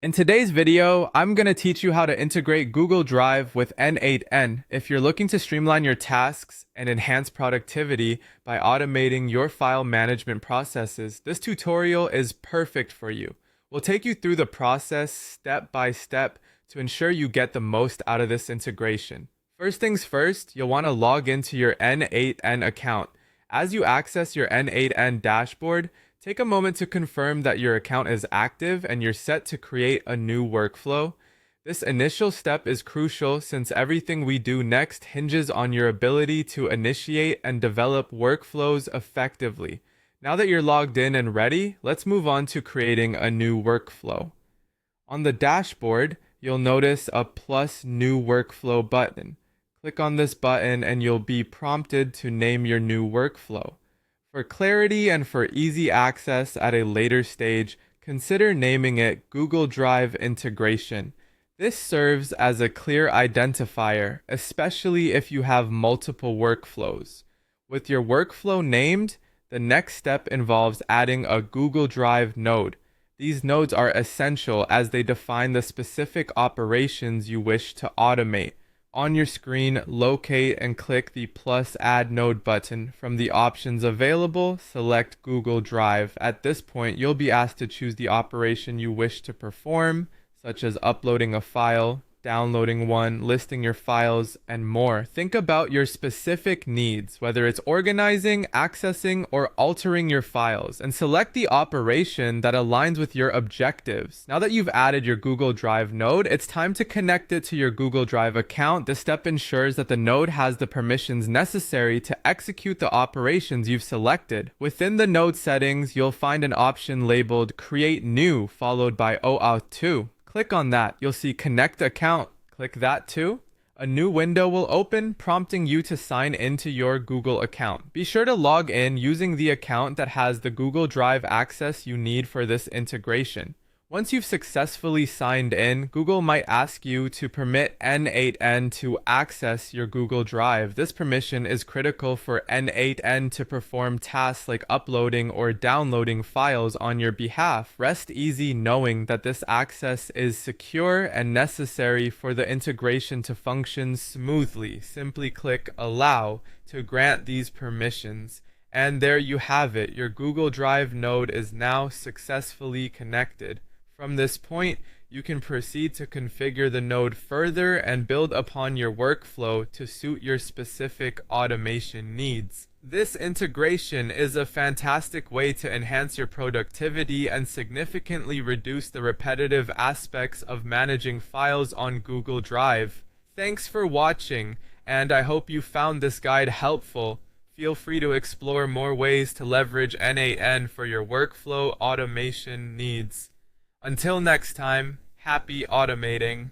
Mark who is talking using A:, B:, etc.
A: In today's video, I'm going to teach you how to integrate Google Drive with n8n if you're looking to streamline your tasks and enhance productivity by automating your file management processes. This tutorial is perfect for you. We'll take you through the process step by step to ensure you get the most out of this integration. First things first, you'll want to log into your n8n account. As you access your n8n dashboard, take a moment to confirm that your account is active and you're set to create a new workflow. This initial step is crucial since everything we do next hinges on your ability to initiate and develop workflows effectively. Now that you're logged in and ready, let's move on to creating a new workflow. On the dashboard, you'll notice a plus new workflow button. Click on this button and you'll be prompted to name your new workflow. For clarity and for easy access at a later stage, consider naming it Google Drive Integration. This serves as a clear identifier, especially if you have multiple workflows. With your workflow named, the next step involves adding a Google Drive node. These nodes are essential as they define the specific operations you wish to automate. On your screen, locate and click the plus add node button. From the options available, select Google Drive. At this point, you'll be asked to choose the operation you wish to perform, such as uploading a file, downloading one, listing your files, and more. Think about your specific needs, whether it's organizing, accessing, or altering your files, and select the operation that aligns with your objectives. Now that you've added your Google Drive node, it's time to connect it to your Google Drive account. This step ensures that the node has the permissions necessary to execute the operations you've selected. Within the node settings, you'll find an option labeled Create New, followed by OAuth 2. Click on that. You'll see Connect Account. Click that too. A new window will open, prompting you to sign into your Google account. Be sure to log in using the account that has the Google Drive access you need for this integration. Once you've successfully signed in, Google might ask you to permit n8n to access your Google Drive. This permission is critical for n8n to perform tasks like uploading or downloading files on your behalf. Rest easy knowing that this access is secure and necessary for the integration to function smoothly. Simply click Allow to grant these permissions. And there you have it. Your Google Drive node is now successfully connected. From this point, you can proceed to configure the node further and build upon your workflow to suit your specific automation needs. This integration is a fantastic way to enhance your productivity and significantly reduce the repetitive aspects of managing files on Google Drive. Thanks for watching, and I hope you found this guide helpful. Feel free to explore more ways to leverage n8n for your workflow automation needs. Until next time, happy automating.